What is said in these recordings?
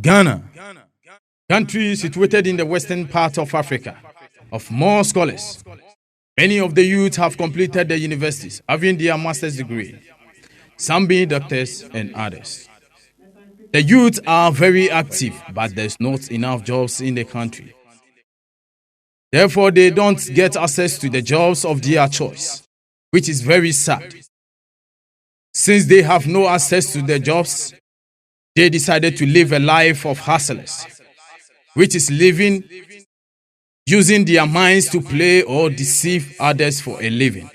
Ghana, country situated in the western part of Africa, of more scholars. Many of the youth have completed the universities, having their master's degree, some being doctors and others. The youth are very active, but there's not enough jobs in the country. Therefore, they don't get access to the jobs of their choice, which is very sad. Since they have no access to the jobs, they decided to live a life of hustlers, which is living using their minds to play or deceive others for a living.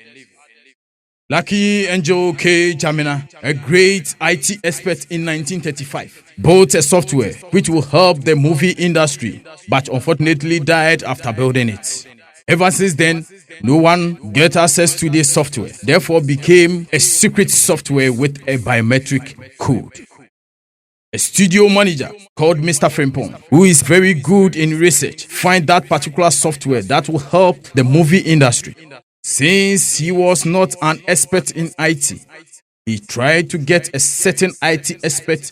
Lucky Angel K. Jamina, a great IT expert in 1935, built a software which will help the movie industry, but unfortunately died after building it. Ever since then, no one get access to this software, therefore became a secret software with a biometric code. A studio manager called Mr. Frimpong, who is very good in research, find that particular software that will help the movie industry. Since he was not an expert in IT, he tried to get a certain IT expert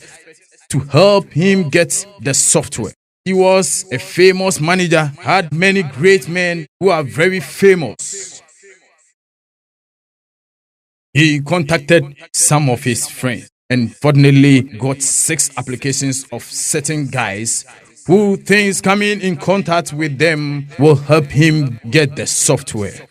to help him get the software. He was a famous manager, had many great men who are very famous. He contacted some of his friends and fortunately got 6 applications of certain guys who thinks coming in contact with them will help him get the software.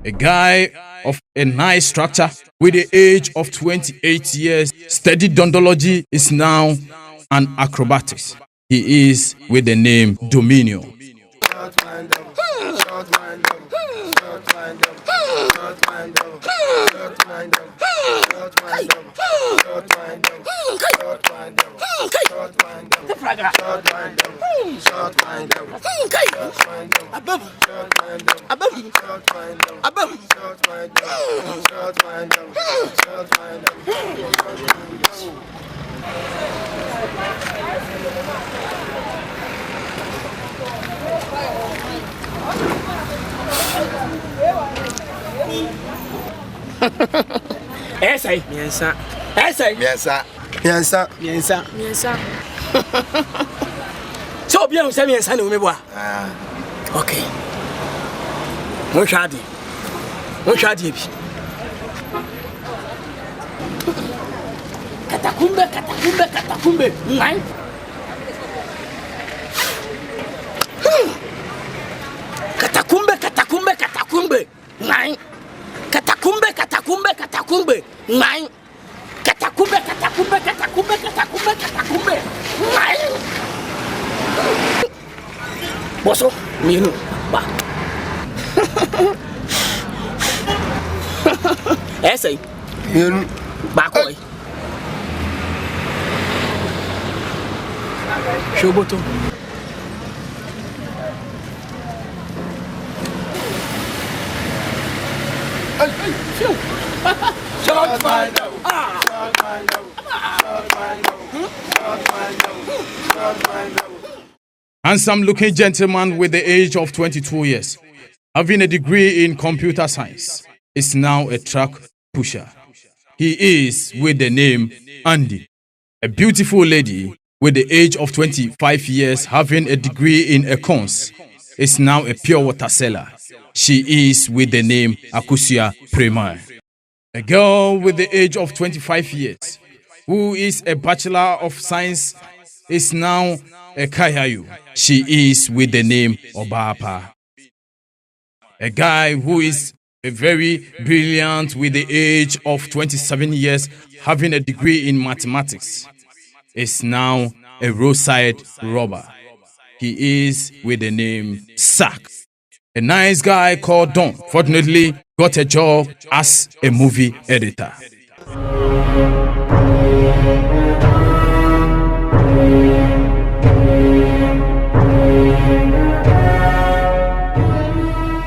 A guy of a nice structure with the age of 28 years, studied dondology, is now an acrobatic. He is with the name Dominion. Essay, miensa. Essay, miensa. Miensa, miensa, miensa. So bien, c'est miensa no me bois. Ah. Okay. Mon chadi. Mon chadi bi. Katakumbe, katakumbe, katakumbe. Ngai. Katakumbe, katakumbe, katakumbe. Ngai. Katakumbe, katakumbe, katakumbe. Ngai. Katakumbe, katakumbe, katakumbe, katakumbe, katakumbe. Ngai. Boso, minu, ba. Essay. Minu, ba koi. Shoboto. Handsome-looking gentleman with the age of 22 years, having a degree in computer science, is now a truck pusher. He is with the name Andy. A beautiful lady with the age of 25 years, having a degree in accounts, is now a pure water seller. She is with the name Akusia Prema. A girl with the age of 25 years, who is a Bachelor of Science, is now a Kayayu. She is with the name Obapa. A guy who is a very brilliant with the age of 27 years, having a degree in mathematics, is now a roadside robber. He is with the name Sack. A nice guy called Don, fortunately, got a job as a movie editor.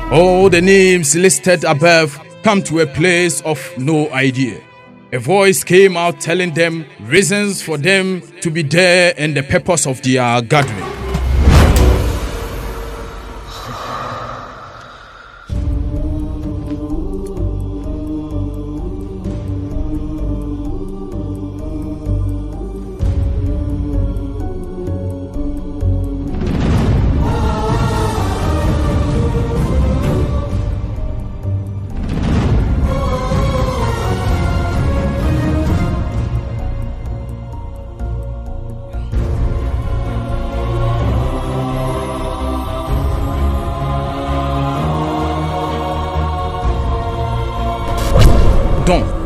All the names listed above come to a place of no idea. A voice came out telling them reasons for them to be there and the purpose of their gathering. Don't.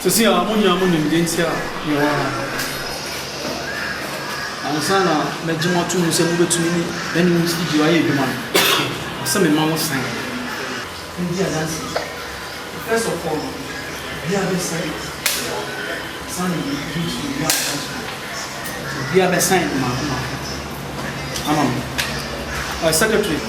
See, I'm on your money against here. You are. I'm saying, Majima to me, say, move to me, then you see you are a man. Some man was saying. First of all, we have a sign. Son, we have a sign, Mama. Secretary.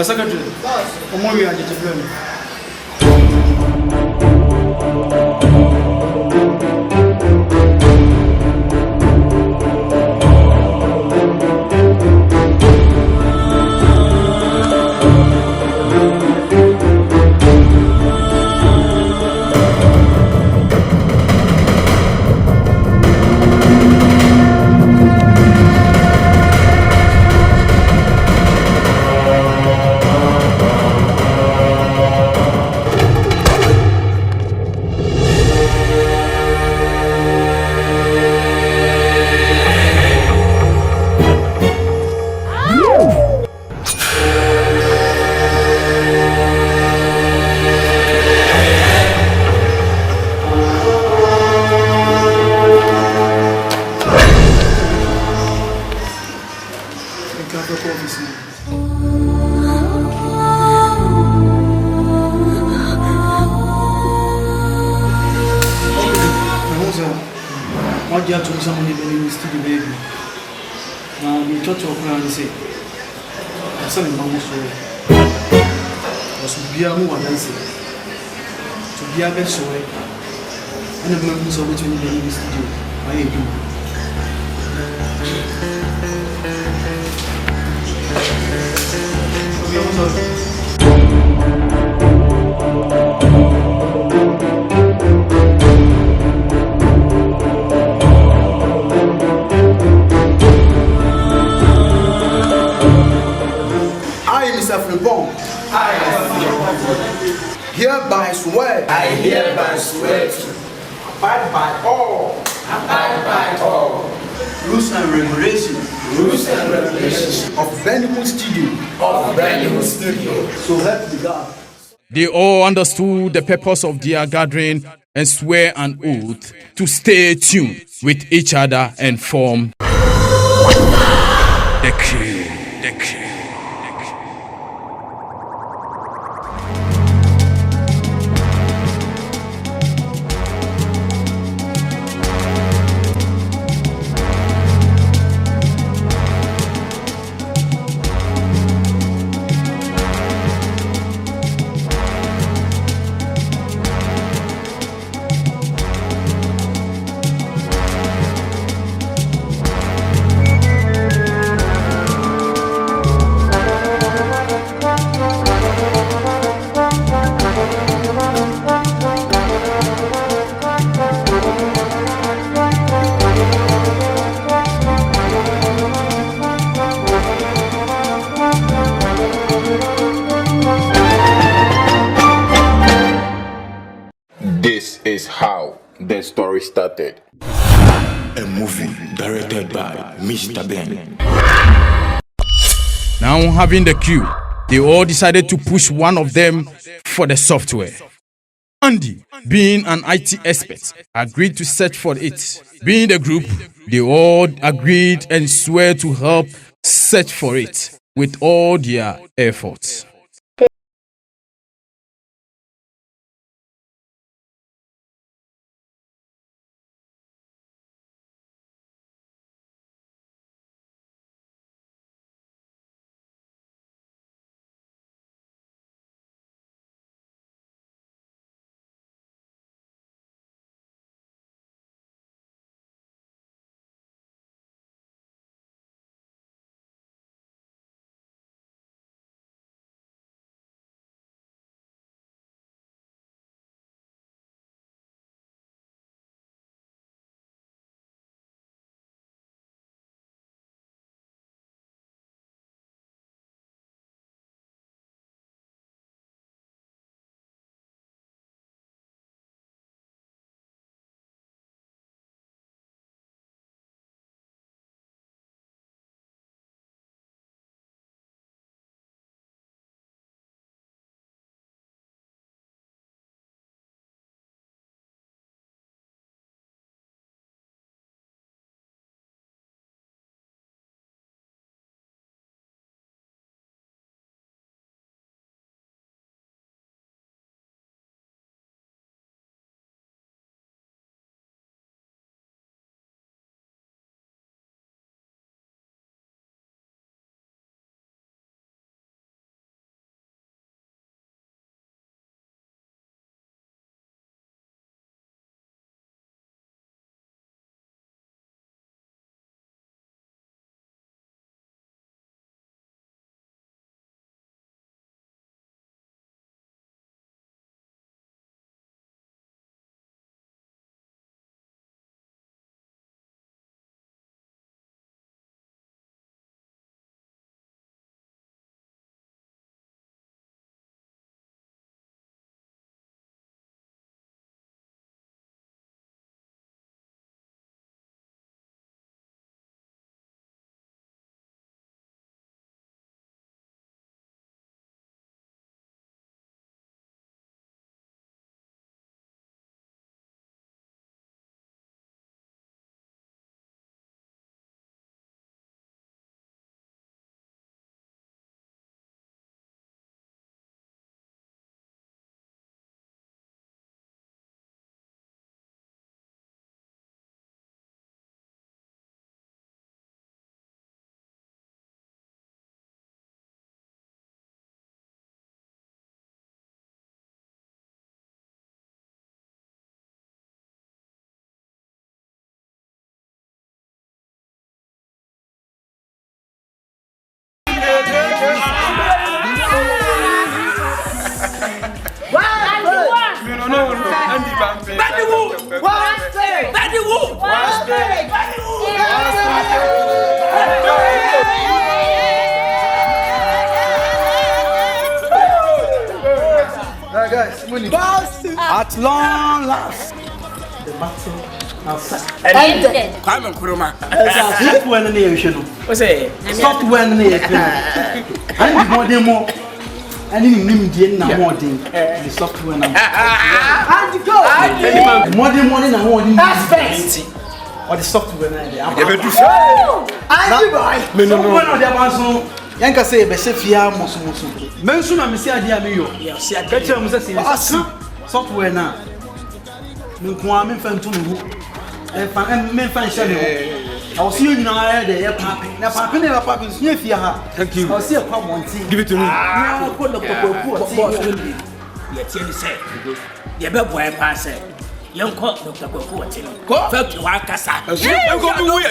Secretary. Omo we are the problem. What you have to do someone in the studio, baby. Now, we talk to our friend and say, I'm selling my most for it. Was to be a more than say, to be a best way. And the members of which in the studio, I do. Hereby swear. I hereby swear to abide by all. Abide by all. Rules and regulations. Rules and regulations of Ghanamusic studio. Of Ghanamusic studio. So help me God. They all understood the purpose of their gathering and swear an oath to stay tuned with each other and form the crew. The crew. This is how the story started. A movie directed by Mr. Ben. Now having the queue, they all decided to push one of them for the software. Andy, being an IT expert, agreed to search for it. Being the group, they all agreed and swear to help search for it with all their efforts. Alright, guys. At long last, the battle has ended. Come on, Kuruma. Software in the ocean. What's it? Software in the ocean. I need more than more. I need more than the software. And go. More than more than aspects. Or the software. Yanka say be se fia musu. Mensu na me se ade a me yo. Ka kire mu se software na. Me ko a me fa ntu me ho. E fa me fa nhyɛ me ho. I was you na there ya papi. Na papi na papi nsu fia ha. Thank you. I was here kwa monti. Give it to me. Na ko Dr. Kwaku. Ya tie ni say. Ya be boy pa say. Yanko Dr. Kwaku watini. Fact wa kasa. Yanko bi wo ya.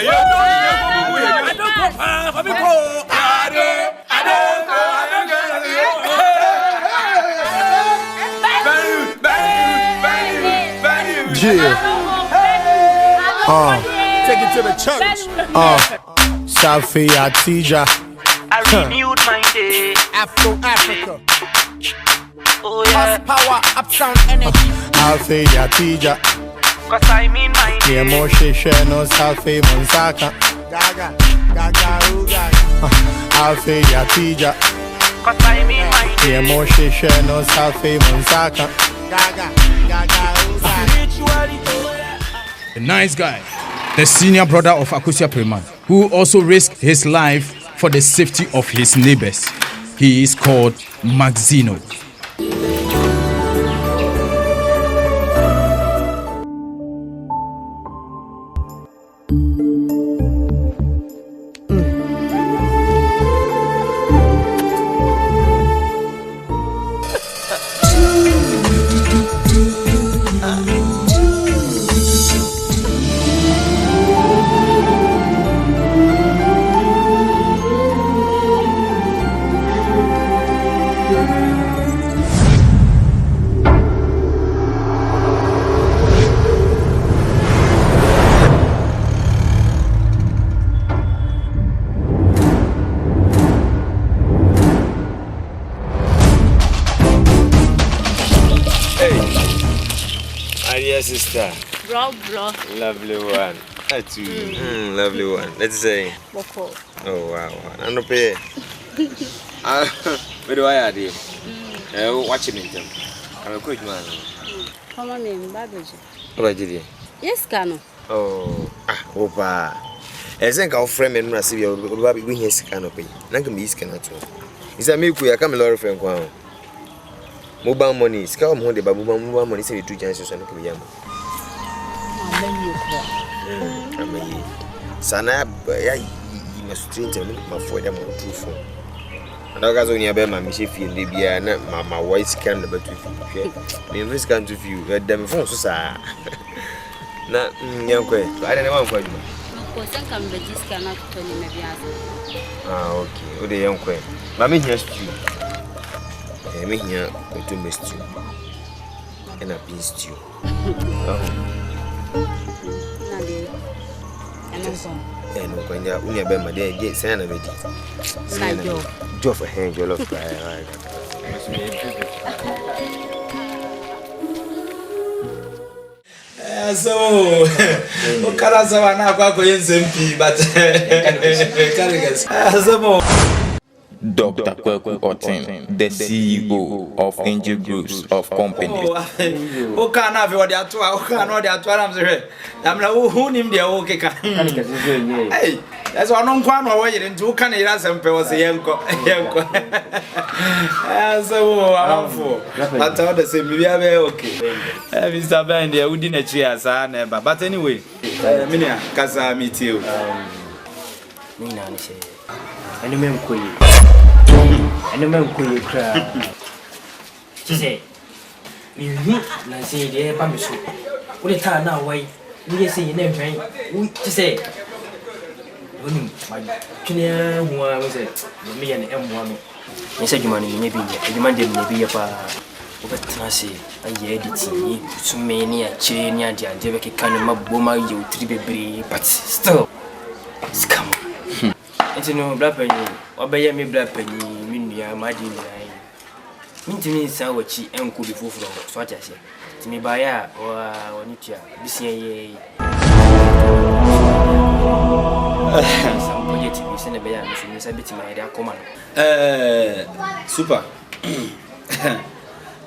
Take it to the church. Safi Atija. I renewed my day. Afro Africa. Oh yeah. Power, up sound energy. Safi Atija. Cause I mean my day. Moshe no Safi Monsaka. Gaga, gaga, gaga. Safi Atija. Cause I mean my day. Moshe no Safi Monsaka. Gaga, gaga, gaga. The nice guy, the senior brother of Akwess Preman, who also risked his life for the safety of his neighbors. He is called Maxino. Sister. Bro. Lovely one. Atsu. Lovely one. Let's say. Boko. Oh wow. I'm not pay. Where do I do? Watching it. I'm a quick man. Come on in, Babaji. What did you? Yes, Kano. Oh, Opa. I think our friend and Rassi will be with his canopy. Nanka me is cannot. Is a milk we are coming a lot of friend. Mobile money, scout money, but mobile money say 2 chances and Kuyama. Sana, you must train them for them on proof. And I got only a bear, my Michelle, Libya, my wife's can about to you. The invest can to view, let them phone so. Not young quay, I don't know what you come the disc cannot tell you maybe. Okay, oh, the young quay. Mammy, yes, you. I mean, here, but to miss you. And I pieced you. And when you're only about my day, get Santa with it. Joe for hand, your love. So, Karazawana, but Dr. Kwaku Otin, the CEO of Angel Groups of Companies. Oh, can't have what they are to our canoe, they are to I'm who named the okay. Hey, that's one on one away into Canada and Pels Yanko. So, I'm for. I thought the same, we are okay. Mr. Bandy, we didn't cheer, but anyway, Minia, Casa, meet you. Mina, and the men could and the men could cry. She said, you say, dear Bambisu, what a time now, why? You say your name, right? To say, my junior one was it, me and M1. I said, you money, maybe you might be a bar. But I say, I edit so many a chain, and Derek kind of woman you 3 baby, but still, it's come. It's no black penny, or buy me black penny, mean, my dinner. Mintimi sa wachi enko bi foforo so acha se. Timi ba ya wa ni tua bisia ye. Some project bi se ne be ya no so bitima ya akoma no. Super.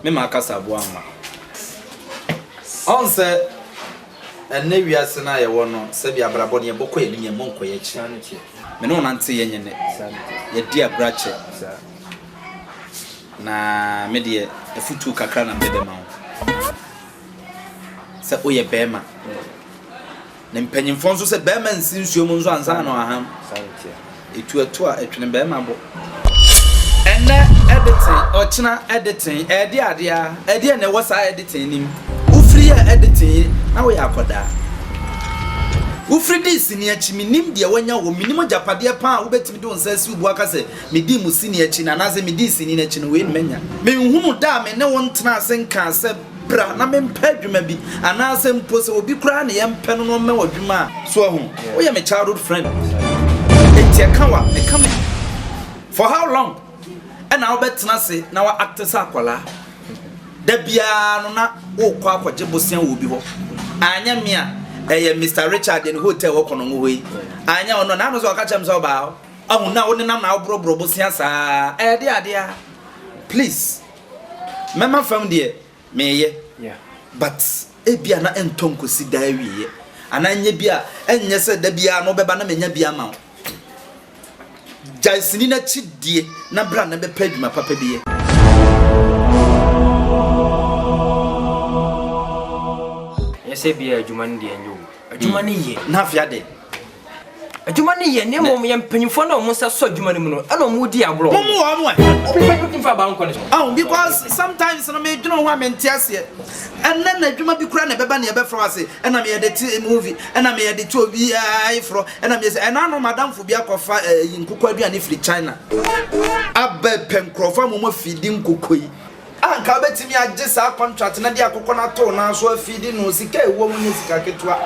Me ma kasa bo anwa. On se enne wiase na ye wo no se bi abrabo ne bokọ ye ni monko ye chi. Me no nante ye nyene. Ye dia brache. Na me de afutuo kakra na bebe ma wo. Se oye bema. Na mpanyimfo nso se bema nsinsuo mu nso ansa na aham. Etu a etwene bema bo. Enne editing, ochina editing, edi na wasa editing nim. Ufri ya editing na we akoda. Ufri dis ni achi minim de wanya wo minimo japade pa wo betimi do nsasi ubu aka se medi musi ni achi na naze medi sini ni achi no we menya. Me nhunu da me ne won tena asenka se bra na me mpa adwuma bi anase mpo se obi kura na ye mpa no me wadwuma so ho. Wo ye me childhood friend. Etiakawa, e come. For how long? And I'll bet Nasi now actor Sakola. The Biano na o kwa Jebosian will be ho. Anya mia, Mr. Richard in hotel walk on way. Anya on an Amazon catch him so bow. Oh, now only now bro Bosiansa. Dear. Please. Mama found dear, may ye? Yeah. But Ebiana and Tonko si diary. And Anya Bia, and yes, the Biano Bebana Menya Biamount. Jaisina chidie na bra na be padwuma papa biye. Yese biya adwuma ne de enyo. Adwuma ne ye. Na afia de. Adwuma ne ye ne mom ye mpanyimfo na omo sa so adwuma ne mu no. Ana omo di agro. Mom wo mo. People fa ba nko ne. Oh, because sometimes no me dwuno ho amentiase. And then adwuma bi kura na beba na ye be fro ase. And na me edit movie. And na me edit obi ai fro. And na me say and na no madam fo bi akofa nkukọ aduane free China. Abba penkrofa mo mo feeding nkukọ yi. Anka betimi agye sa contract na dia akokọ na to na so feeding no sika ewo mo ne sika ketwa.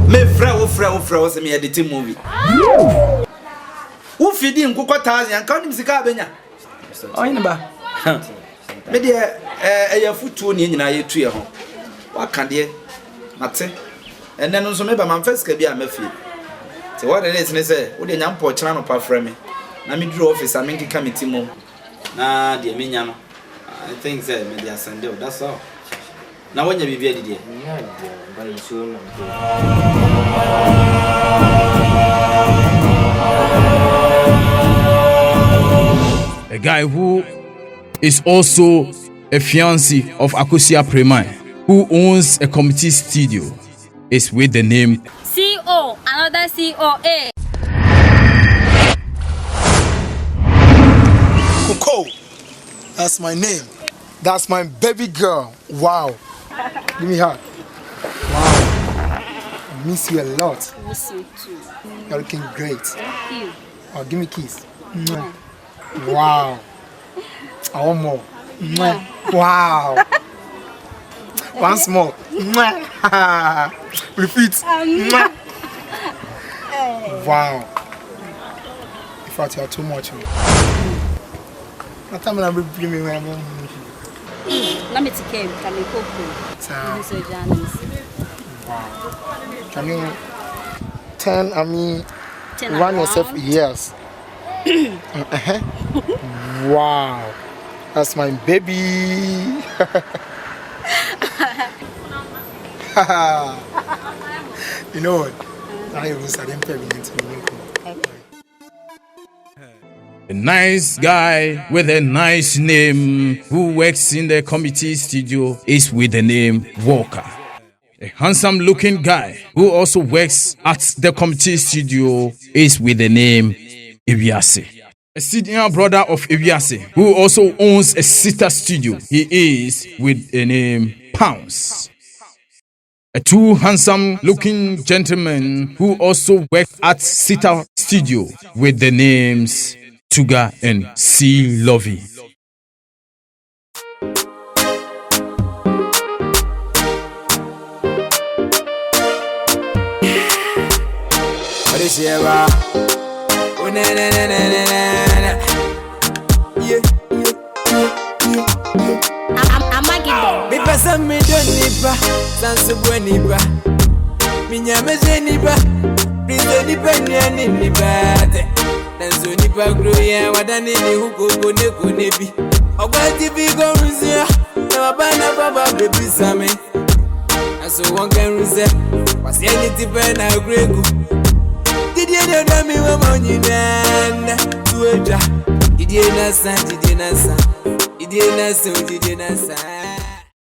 Me frɛ wo se me edit movie. Wo feeding nkukọ 1000 anka onim sika abenya. Oyine ba. Me de afutuo ne nyina ye tue ho. Waka de mate. Enne no so me ba man first ka bi a mafie. Te what it is ne say wo de nyampo kyena no pa frɛ me. Na me duru office a me nkeka metimo. Na de me nya no. I think say me dey send you. That's all. Na wonya bibia de de. Nya de ba iso no. A guy who is also a fiancé of Akosia Premai, who owns a committee studio, is with the name CO, another COA. Coco, that's my name. That's my baby girl. Wow. Give me her. Wow. I miss you a lot. I miss you too. You're looking great. Thank you. Oh, give me a kiss. Wow. I want more. Wow. Once more. Repeat. Wow. In fact, you are too much. What time will I bring me when I'm Let me take him. Can you cook? Wow. Can you 10 run yourself? Yes. Wow. That's my baby. You know what? a nice guy with a nice name who works in the committee studio is with the name Walker. A handsome looking guy who also works at the committee studio is with the name Iwiase. A senior brother of Iwiase who also owns a sister studio. He is with the name Pounds. A two handsome looking gentlemen who also work at sister studio with the names Tuga and C. Lovey. Wasa me don't nipa, sansu nipa. Minya me nipa, prizo nipa ni nipa. Nanso nipa grow ya wadani ni huko kone bi. Ogba TV go ruzia, na wabana baba baby same. Nanso one can ruze, wasi any tipe na gregu. Did you know me wa monyina tueja? Did you nasa?